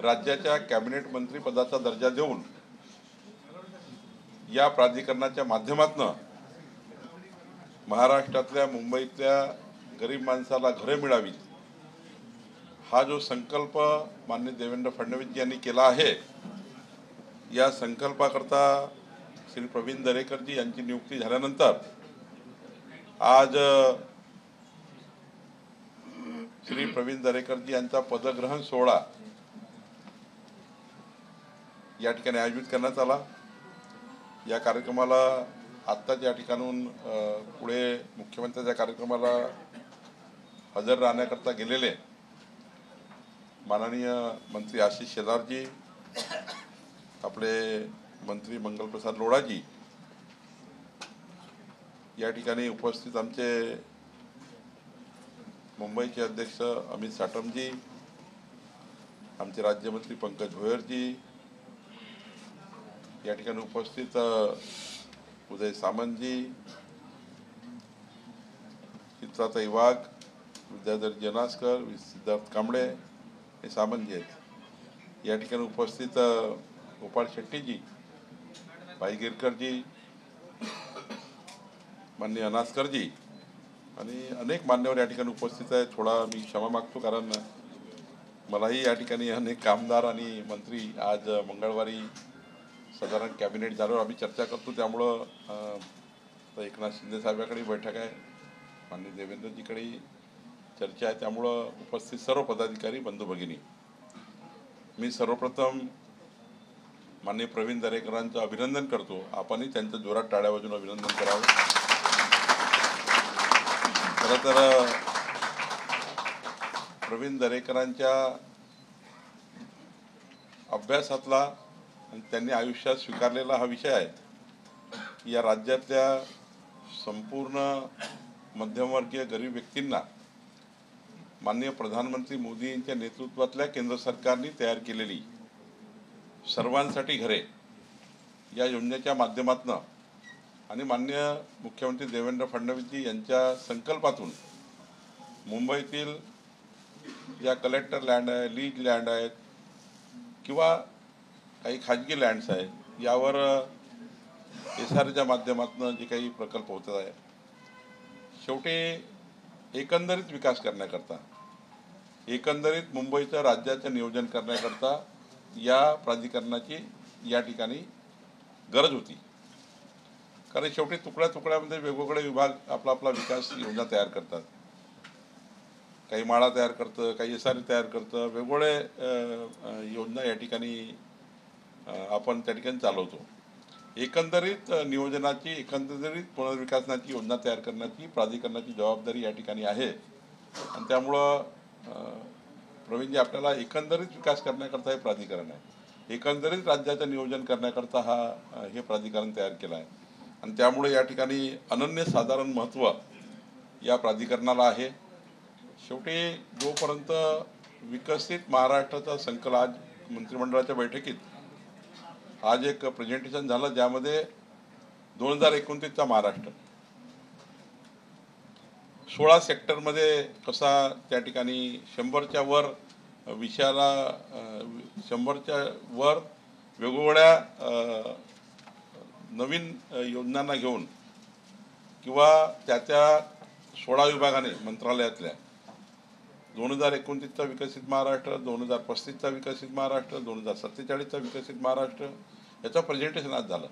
राज्याच्या कॅबिनेट मंत्रिपदाचा दर्जा देऊन या प्राधिकरणाच्या माध्यमातून महाराष्ट्रातल्या मुंबईतल्या गरीब माणसाला घरे मिळावीत हा जो संकल्प माननीय देवेंद्र फडणवीस यांनी केला आहे, या संकल्पाकरता श्री प्रवीण दरेकरजी यांची नियुक्ती झाल्यानंतर आज श्री प्रवीण दरेकरजी यांचा पदग्रहण सोहळा या ठिकाणी आयोजित करण्यात आला। या कार्यक्रमाला आत्ताच या ठिकाणून पुढे मुख्यमंत्र्यांच्या कार्यक्रमाला हजर राहण्याकरता गेलेले माननीय मंत्री आशिष शेलारजी, आपले मंत्री मंगलप्रसाद लोढाजी, या ठिकाणी उपस्थित आमचे मुंबईचे अध्यक्ष अमित साटमजी, आमचे राज्यमंत्री पंकज भोयरजी, या ठिकाणी उपस्थित उदय सामंतजी, चित्राताई वाघ, विद्याधर जनास्कर, सिद्धार्थ कांबळे हे सामंतजी आहेत। या ठिकाणी उपस्थित गोपाळ शेट्टीजी, भाई गिरकरजी, माननीय अनासकरजी आणि अनेक मान्यवर या ठिकाणी उपस्थित आहेत। थोडा मी क्षमा मागतो, कारण मलाही या ठिकाणी अनेक कामदार आणि मंत्री आज मंगळवारी साधारण कॅबिनेट झाल्यावर आम्ही चर्चा करतो, त्यामुळं एकनाथ शिंदे साहेबांकडे बैठक आहे, माननीय देवेंद्रजीकडे चर्चा आहे, त्यामुळं उपस्थित सर्व पदाधिकारी बंधू भगिनी, मी सर्वप्रथम माननीय प्रवीण दरेकरांचं अभिनंदन करतो। आपणही त्यांचं जोरात टाळ्या वाजवून अभिनंदन करावं। खरं तर प्रवीण दरेकरांच्या अभ्यासातला आणि त्यांनी आयुष्यात स्वीकारलेला हा विषय आहे की या राज्यातल्या संपूर्ण मध्यमवर्गीय गरीब व्यक्तींना माननीय प्रधानमंत्री मोदी यांच्या नेतृत्वातल्या केंद्र सरकारने तयार केलेली सर्वांसाठी घरे या योजनेच्या माध्यमातून आणि माननीय मुख्यमंत्री देवेंद्र फडणवीसजी यांच्या संकल्पातून मुंबईतील या कलेक्टर लँड आहे, लीज लँड आहेत किंवा काही खाजगी लँड्स आहेत, यावर SRच्या माध्यमातून जे काही प्रकल्प होत आहे, शेवटी एकंदरीत विकास करण्याकरता, एकंदरीत मुंबईच्या राज्याचं नियोजन करण्याकरता या प्राधिकरणाची या ठिकाणी गरज होती। कारण शेवटी तुकड्या तुकड्यामध्ये वेगवेगळे विभाग आपला आपला विकास योजना तयार करतात, काही माळा तयार करतं, काही SR तयार करतं, वेगवेगळे योजना या ठिकाणी आपण त्या ठिकाणी चालवतो। एकंदरीत नियोजनाची, एकंदरीत पुनर्विकासनाची योजना तयार करण्याची प्राधिकरणाची जबाबदारी या ठिकाणी आहे आणि त्यामुळं प्रवीणजी आपल्याला एकंदरीत विकास करण्याकरता हे प्राधिकरण आहे, एकंदरीत राज्याचं नियोजन करण्याकरता हे प्राधिकरण तयार केलं आहे आणि त्यामुळे या ठिकाणी अनन्यसाधारण महत्त्व या प्राधिकरणाला आहे। शेवटी जोपर्यंत विकसित महाराष्ट्राचा संकल्प, आज मंत्रिमंडळाच्या बैठकीत आज एक प्रेझेंटेशन झालं ज्यामध्ये 2029चा महाराष्ट्र 16 सेक्टरमध्ये कसा त्या ठिकाणी 100च्या वर विषयाला 100च्या वर वेगवेगळ्या नवीन योजनांना घेऊन किंवा त्या 16 विभागाने मंत्रालयातल्या 2029चा विकसित महाराष्ट्र, 2035चा विकसित महाराष्ट्र, 2047चा विकसित महाराष्ट्र याचं प्रेझेंटेशन आज झालं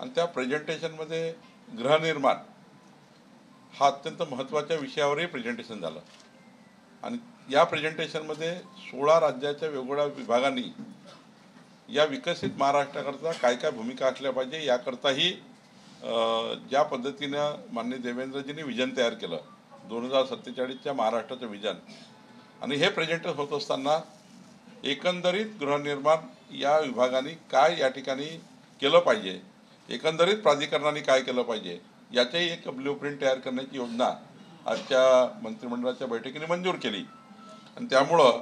आणि त्या प्रेझेंटेशनमध्ये गृहनिर्माण हा अत्यंत महत्त्वाच्या विषयावरही प्रेझेंटेशन झालं आणि या प्रेझेंटेशनमध्ये 16 राज्याच्या वेगवेगळ्या विभागांनी या विकसित महाराष्ट्राकरता काय काय भूमिका असल्या पाहिजे याकरताही ज्या पद्धतीनं माननीय देवेंद्रजींनी विजन तयार केलं 2047च्या महाराष्ट्राचं विजन, आणि हे प्रेझेंटेशन होत असताना एकंदरीत गृहनिर्माण या विभागाने काय या ठिकाणी केलं पाहिजे, एकंदरीत प्राधिकरणाने काय केलं पाहिजे याचंही एक ब्ल्यूप्रिंट तयार करण्याची योजना आजच्या मंत्रिमंडळाच्या बैठकीने मंजूर केली आणि त्यामुळं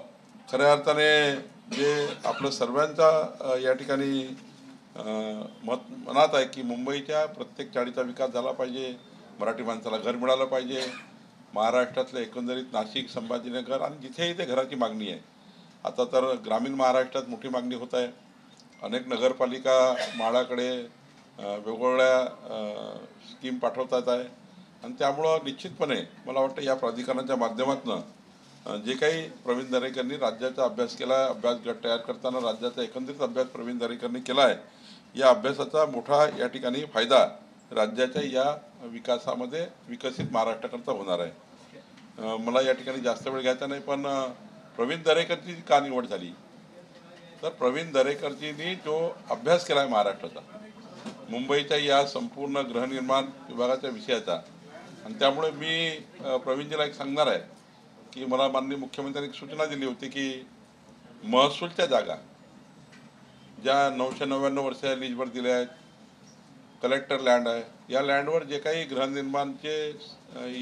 खऱ्या अर्थाने जे आपलं सर्वांचा या ठिकाणी मनात आहे की मुंबईच्या प्रत्येक चाळीचा विकास झाला पाहिजे, मराठी माणसाला घर मिळालं पाहिजे, महाराष्ट्रातलं एकंदरीत नाशिक, संभाजीनगर आणि जिथेही ते घराची मागणी आहे आता तर ग्रामीण महाराष्ट्रात मोठी मागणी होत आहे. अनेक नगरपालिका म्हाडाकडे वेगवेगळ्या स्कीम पाठवतात आहे आणि त्यामुळं निश्चितपणे मला वाटतं या प्राधिकरणाच्या माध्यमातून जे काही प्रवीण दरेकरांनी राज्याचा अभ्यास केला आहे, अभ्यास गट तयार करताना राज्याचा एकंदरीत अभ्यास प्रवीण दरेकरांनी केला आहे, या अभ्यासाचा मोठा या ठिकाणी फायदा राज्याच्या या विकासामध्ये विकसित महाराष्ट्राकरता होणार आहे. मला या ठिकाणी जास्त वेळ घ्यायचा नाही, पण प्रवीण दरेकरची का निवड झाली तर प्रवीण दरेकरजींनी जो अभ्यास केला आहे महाराष्ट्राचा, मुंबईच्या या संपूर्ण गृहनिर्माण विभागाच्या विषयाचा, आणि त्यामुळे मी प्रवीणजीला एक सांगणार आहे की मला माननीय मुख्यमंत्र्यांनी एक सूचना दिली होती की महसूलच्या जागा ज्या 999 वर्ष लीजवर दिल्या आहेत, कलेक्टर लँड आहे, या लँडवर जे काही गृहनिर्माणचे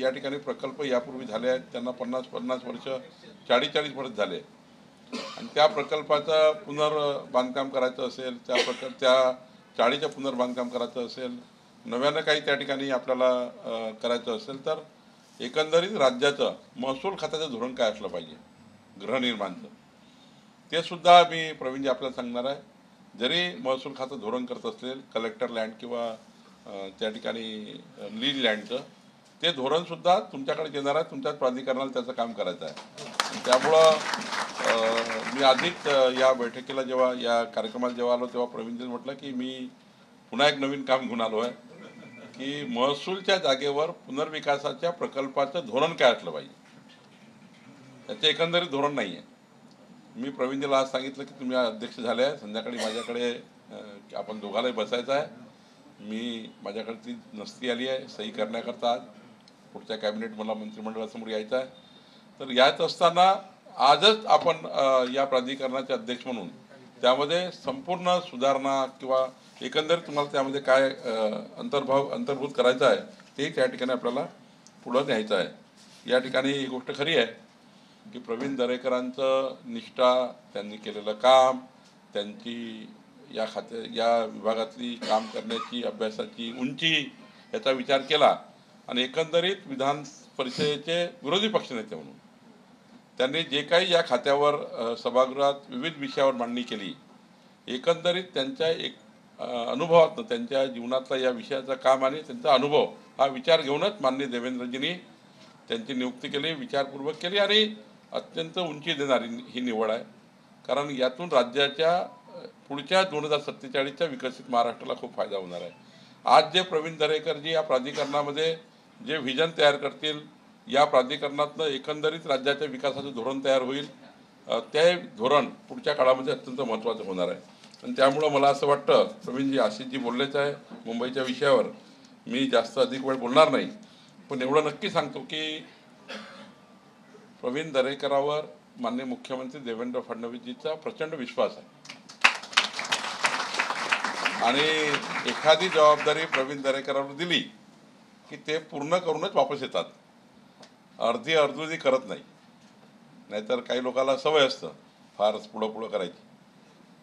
या ठिकाणी प्रकल्प यापूर्वी झाले आहेत त्यांना 50-50 वर्ष 40-40 वर्ष झाले आणि त्या प्रकल्पाचं पुनर्बांधकाम करायचं असेल, त्या चाळीचं पुनर्बांधकाम करायचं असेल, नव्यानं काही त्या ठिकाणी आपल्याला करायचं असेल तर एकंदरीत राज्याचं महसूल खात्याचं धोरण काय असलं पाहिजे गृहनिर्माणचं, ते सुद्धा मी प्रवीणजी आपल्याला सांगणार आहे. जरी महसूल खातं धोरण करत असेल कलेक्टर लँड किंवा त्या ठिकाणी लीज लँडचं, ते धोरणसुद्धा तुमच्याकडे येणार आहे, तुमच्याच प्राधिकरणाला त्याचं काम करायचं आहे. त्यामुळं मी आधीच या बैठकीला जेव्हा या कार्यक्रमाला जेव्हा आलो तेव्हा प्रवीणजींनी म्हटलं की मी पुन्हा एक नवीन काम घेऊन आलो आहे की महसूलच्या जागेवर पुनर्विकासाच्या प्रकल्पाचं धोरण काय असलं पाहिजे, त्याचे एकंदरीत धोरण नाही आहे. मी प्रवीणजीला आज सांगितलं की तुम्ही अध्यक्ष झाले आहे, संध्याकाळी माझ्याकडे आपण दोघांनाही बसायचं आहे. माझ्याकडे ती नसती आली आहे सही करण्याकरता, आज पुढच्या कॅबिनेट मला मंत्रिमंडळासमोर यायचं आहे. तर यात असताना आजच आपण या प्राधिकरणाचे अध्यक्ष म्हणून त्यामध्ये संपूर्ण सुधारणा किंवा एकंदरीत तुम्हाला त्यामध्ये काय अंतर्भूत करायचं आहे ते त्या ठिकाणी आपल्याला पुढं न्यायचं आहे. या ठिकाणी ही गोष्ट खरी आहे की प्रवीण दरेकरांचं निष्ठा, त्यांनी केलेलं काम, त्यांची या विभागातली काम करण्याची अभ्यासाची उंची याचा विचार केला आणि एकंदरीत विधान परिषदेचे विरोधी पक्षनेते म्हणून त्यांनी जे काही या खात्यावर सभागृहात विविध विषयावर मांडणी केली, एकंदरीत त्यांच्या एक अनुभवातनं त्यांच्या जीवनातला या विषयाचं काम आणि त्यांचा अनुभव हा विचार घेऊनच माननीय देवेंद्रजींनी त्यांची नियुक्ती केली, विचारपूर्वक केली आणि अत्यंत उंची देणारी ही निवड आहे. कारण यातून राज्याच्या पुढच्या 2047च्या विकसित महाराष्ट्राला खूप फायदा होणार आहे. आज जे प्रवीण दरेकरजी या प्राधिकरणामध्ये जे व्हिजन तयार करतील, या प्राधिकरणातनं एकंदरीत राज्याच्या विकासाचं धोरण तयार होईल, ते धोरण पुढच्या काळामध्ये अत्यंत महत्त्वाचं होणार आहे. आणि त्यामुळं मला असं वाटतं प्रवीणजी आशिषजी बोललेच आहे मुंबईच्या विषयावर, मी जास्त अधिक वेळ बोलणार नाही, पण एवढं नक्की सांगतो की प्रवीण दरेकरांवर माननीय मुख्यमंत्री देवेंद्र फडणवीसजीचा प्रचंड विश्वास आहे आणि एखादी जबाबदारी प्रवीण दरेकरांवर दिली की ते पूर्ण करूनच वापस येतात, अर्धी करत नाही. नाहीतर काही लोकांना सवय असतं फारच पुढं करायची,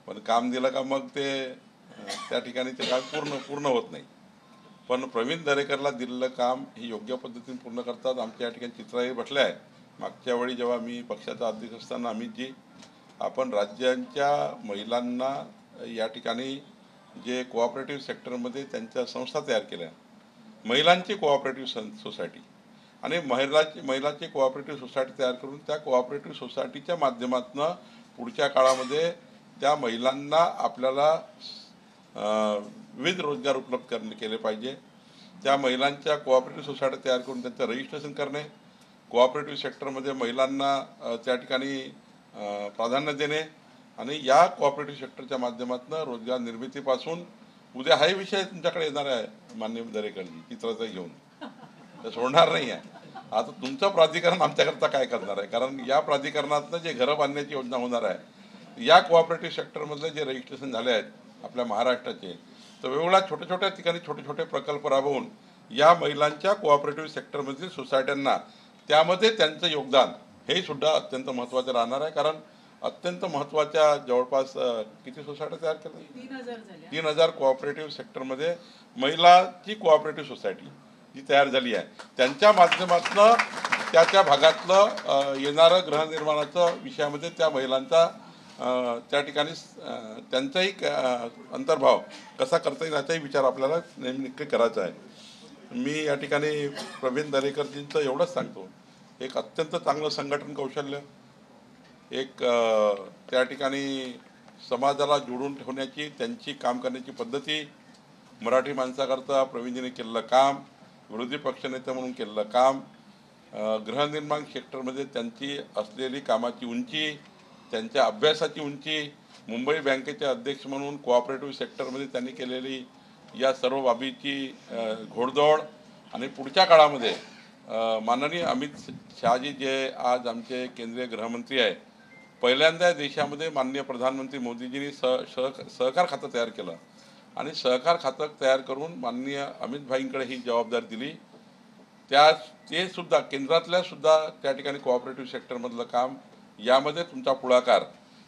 पण काम दिलं का मग ते त्या ठिकाणी ते काम पूर्ण होत नाही. पण प्रवीण दरेकरला दिलेलं काम हे योग्य पद्धतीने पूर्ण करतात. आमच्या या ठिकाणी चित्रही बसले आहे. मागच्या वेळी जेव्हा मी पक्षाचा अध्यक्ष असताना अमितजी आपण राज्यांच्या महिलांना या ठिकाणी जे कोऑपरेटिव्ह सेक्टरमध्ये त्यांच्या संस्था तयार केल्या, महिलांची कोऑपरेटिव्ह सोसायटी आणि महिलांची कोऑपरेटिव्ह सोसायटी तयार करून त्या कोऑपरेटिव्ह सोसायटीच्या माध्यमातून पुढच्या काळामध्ये त्या महिलांना आपल्याला विविध रोजगार उपलब्ध केले पाहिजे. त्या महिलांच्या कोऑपरेटिव्ह सोसायटी तयार करून त्यांचं रजिस्ट्रेशन करणे, कोऑपरेटिव्ह सेक्टरमध्ये महिलांना त्या ठिकाणी प्राधान्य देणे आणि या कोऑपरेटिव्ह सेक्टरच्या माध्यमातून रोजगार निर्मितीपासून उद्या हाही विषय तुमच्याकडे येणार आहे माननीय दरेकरजी चित्राचा घेऊन, तर सोडणार नाही आहे. आता तुमचं प्राधिकरण आमच्याकरता काय करणार आहे, कारण या प्राधिकरणातनं जे घरं बांधण्याची योजना होणार आहे, या कोऑपरेटिव्ह सेक्टरमधले जे रजिस्ट्रेशन झाले आहेत आपल्या महाराष्ट्राचे, तर वेगवेगळ्या छोट्या ठिकाणी छोटे प्रकल्प राबवून या महिलांच्या कोऑपरेटिव्ह सेक्टरमधील सोसायट्यांना त्यामध्ये त्यांचं योगदान हे सुद्धा अत्यंत महत्त्वाचं राहणार आहे. कारण अत्यंत महत्त्वाच्या जवळपास किती सोसायट्या तयार केल्या, 3000 कोऑपरेटिव्ह सेक्टरमध्ये महिलांची कोऑपरेटिव्ह सोसायटी जी तयार झाली आहे, त्यांच्या माध्यमातून त्या भागातलं येणारं गृहनिर्माणाचं विषयामध्ये त्या महिलांचा त्या ठिकाणी त्यांचाही अंतर्भाव कसा करता येईल याचाही विचार आपल्याला नेमके करायचा आहे। मी या ठिकाणी प्रवीण दरेकरजींचं एवढंच सांगतो, एक अत्यंत चांगलं संघटन कौशल्य, एक त्या ठिकाणी समाजाला जोडून ठेवण्याची त्यांची काम करण्याची पद्धती, मराठी माणसाकरता प्रवीणजीने केलेलं काम, विरोधी पक्षनेते म्हणून केलेलं काम, गृहनिर्माण सेक्टरमध्ये त्यांची असलेली कामाची उंची, त्यांच्या अभ्यासाची उंची, मुंबई बँकेचे अध्यक्ष म्हणून कोऑपरेटिव्ह सेक्टरमध्ये त्यांनी केलेली या सर्व बाबीची घोडदौड, आणि पुढच्या काळामध्ये माननीय अमित शहाजी जे आज आमचे केंद्रीय गृहमंत्री आहे, पहिल्यांदा देशामध्ये माननीय प्रधानमंत्री मोदीजींनी सहकार खातं तयार केलं आणि सहकार खातं तयार करून माननीय अमित भाईंकडे ही जबाबदारी दिली। ते सुद्धा केंद्रातल्या सुद्धा त्या ठिकाणी कोऑपरेटिव्ह सेक्टरमधलं काम, यामध्ये तुमचा पुढाकार,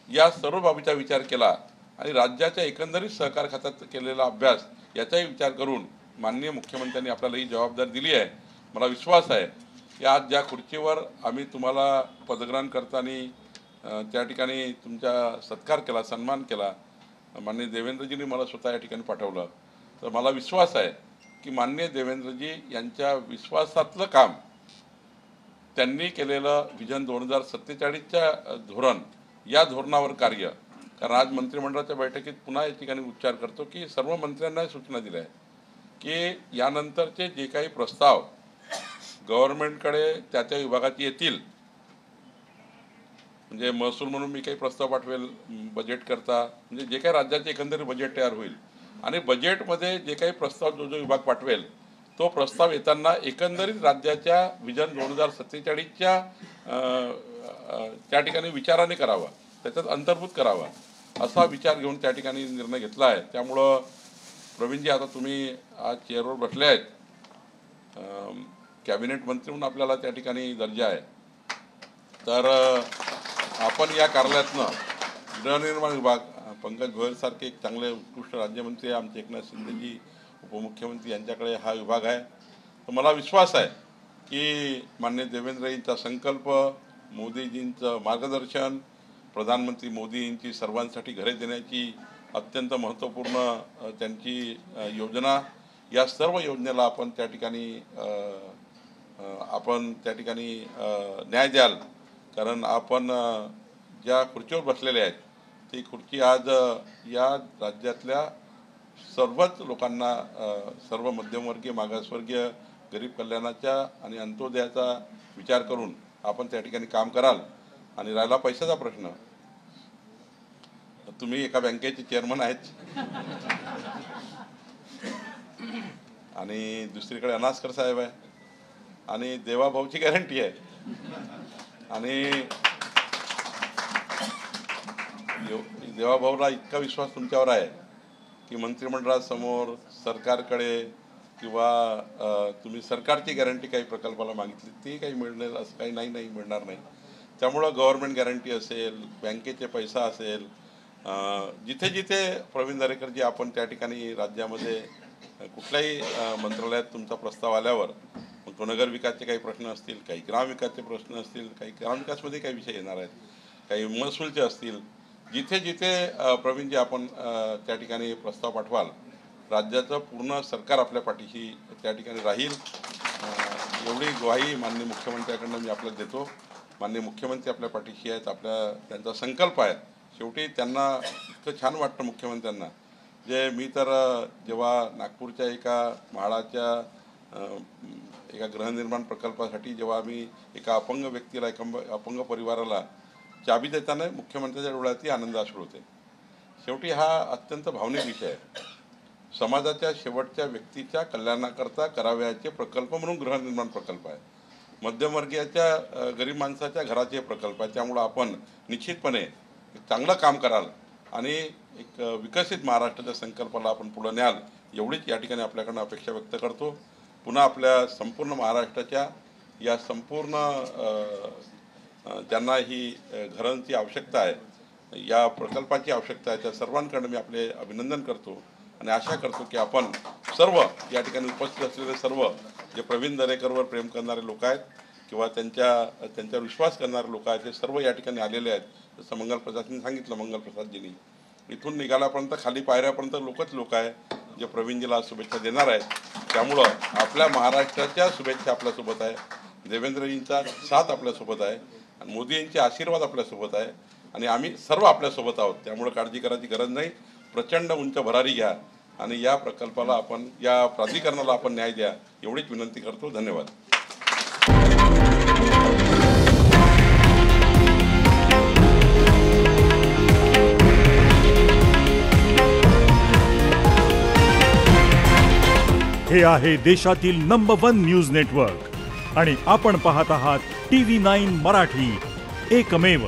या सर्व बाबीचा विचार केला आणि राज्याच्या एकंदरीत सहकार खात्यात केलेला अभ्यास याचाही विचार करून माननीय मुख्यमंत्र्यांनी आपल्याला ही जबाबदारी दिली आहे। मला विश्वास आहे की आज ज्या खुर्चीवर आम्ही तुम्हाला पदग्रहण करताना त्या ठिकाणी तुमचा सत्कार केला, सन्मान केला, माननीय देवेंद्रजींनी मला स्वतः या ठिकाणी पाठवलं, तर मला विश्वास आहे की माननीय देवेंद्रजी यांच्या विश्वासातलं काम, त्यांनी केलेलं विजन 2047च्या धोरण, या धोरणावर कार्य, कारण आज मंत्रिमंडळाच्या बैठकीत पुन्हा या ठिकाणी उच्चार करतो की सर्व मंत्र्यांना सूचना दिल्या आहे की यानंतरचे जे काही प्रस्ताव गव्हर्नमेंटकडे त्या विभागात येतील, म्हणजे महसूल म्हणून मी काही प्रस्ताव पाठवेल बजेट करता, म्हणजे जे काही राज्याचे एकंदरीत बजेट तयार होईल आणि बजेटमध्ये जे काही प्रस्ताव जो विभाग पाठवेल तो प्रस्ताव येताना एकंदरीत राज्याच्या विजन 2047च्या त्या ठिकाणी विचाराने करावा, त्याच्यात अंतर्भूत करावा, असा विचार घेऊन त्या ठिकाणी निर्णय घेतला आहे। त्यामुळं प्रवीणजी, आता तुम्ही आज चेअरवर बसले आहेत, कॅबिनेट मंत्री म्हणून आपल्याला त्या ठिकाणी दर्जा आहे, तर आपण या कार्यालयातनं गृहनिर्माण विभाग, पंकज भोयरसारखे एक चांगले उत्कृष्ट राज्यमंत्री आहे, आमचे एकनाथ शिंदेजी उपमुख्यमंत्री, यांच्याकडे हा विभाग आहे, तर मला विश्वास आहे की माननीय देवेंद्रजींचा संकल्प, मोदीजींचं मार्गदर्शन, प्रधानमंत्री मोदींची सर्वांसाठी घरे देण्याची अत्यंत महत्त्वपूर्ण त्यांची योजना, या सर्व योजनेला आपण त्या ठिकाणी न्याय द्याल, कारण आपण ज्या खुर्चीवर बसलेले आहेत ती खुर्ची आज या राज्यातल्या सर्वच लोकांना, सर्व मध्यमवर्गीय, मागासवर्गीय, गरीब कल्याणाच्या आणि अंत्योदयाचा विचार करून आपण त्या ठिकाणी काम कराल। आणि राहिला पैशाचा प्रश्न, तुम्ही एका बँकेचे चेअरमन आहेत आणि दुसरीकडे अनास्कर साहेब आहे आणि देवाभाऊची गॅरंटी आहे, आणि देवाभाऊला इतका विश्वास तुमच्यावर आहे की मंत्रिमंडळासमोर, सरकारकडे, किंवा तुम्ही सरकारची गॅरंटी काही प्रकल्पाला मागितली ती काही मिळणार असं काही नाही मिळणार नाही। त्यामुळं गव्हर्नमेंट गॅरंटी असेल, बँकेचे पैसा असेल, जिथे जिथे प्रवीण दरेकरजी आपण त्या ठिकाणी राज्यामध्ये कुठल्याही मंत्रालयात तुमचा प्रस्ताव आल्यावर, मग तो नगर विकासचे काही प्रश्न असतील, काही ग्रामविकासचे प्रश्न असतील, काही ग्रामविकासमध्ये काही विषय येणार आहेत, काही महसूलचे असतील, जिथे जिथे प्रवीणजी आपण त्या ठिकाणी प्रस्ताव पाठवाल, राज्याचं पूर्ण सरकार आपल्या पाठीशी त्या ठिकाणी राहील, एवढी ग्वाही माननीय मुख्यमंत्र्यांकडून मी आपल्याला देतो। माननीय मुख्यमंत्री आपल्या पाठीशी आहेत, त्यांचा संकल्प आहे। शेवटी त्यांना इतकं छान वाटतं मुख्यमंत्र्यांना, जे मी तर जेव्हा नागपूरच्या एका म्हाडाच्या एका गृहनिर्माण प्रकल्पासाठी जेव्हा आम्ही एका अपंग व्यक्तीला, अपंग परिवाराला चाबी देताना मुख्यमंत्र्यांच्या डोळ्यातही आनंद अश्रू होते। शेवटी हा अत्यंत भावनिक विषय आहे, समाजाच्या शेवटच्या व्यक्तीच्या कल्याणाकरता करावयाचे प्रकल्प म्हणून गृहनिर्माण प्रकल्प आहे, मध्यमवर्गीयाच्या गरीब माणसाच्या घराचे प्रकल्प आहे। त्यामुळं आपण निश्चितपणे चांगलं काम कराल आणि एक विकसित महाराष्ट्राच्या संकल्पाला आपण पुढे न्याल, एवढीच या ठिकाणी आपल्याकडून अपेक्षा व्यक्त करतो। पुन्हा आपल्या संपूर्ण महाराष्ट्राच्या या संपूर्ण ज्यांना ही घरांची आवश्यकता आहे, या प्रकल्पाची आवश्यकता आहे, त्या सर्वांकडून मी आपले अभिनंदन करतो आणि आशा करतो की आपण सर्व या ठिकाणी उपस्थित असलेले सर्व जे प्रवीण दरेकरवर प्रेम करणारे लोक आहेत, किंवा त्यांच्यावर विश्वास करणारे लोक आहेत ते सर्व या ठिकाणी आलेले आहेत. जसं मंगल प्रसादजींनी सांगितलं, मंगल प्रसादजींनी इथून निघाल्यापर्यंत खाली पायऱ्यापर्यंत लोकच आहे जे प्रवीणजीला शुभेच्छा देणार आहेत. त्यामुळं आपल्या महाराष्ट्राच्या शुभेच्छा आपल्यासोबत आहे, देवेंद्रजींचा साथ आपल्यासोबत आहे आणि मोदींचे आशीर्वाद आपल्यासोबत आहे आणि आम्ही सर्व आपल्यासोबत आहोत. त्यामुळे काळजी करायची गरज नाही. प्रचंड उंच भरारी घ्या आणि या प्रकल्पाला आपण, या प्राधिकरणाला आपण न्याय द्या एवढीच विनंती करतो. धन्यवाद. हे आहे देशातील नंबर 1 न्यूज नेटवर्क आणि आपण पाहत आहात TV9 मराठी, एकमेव.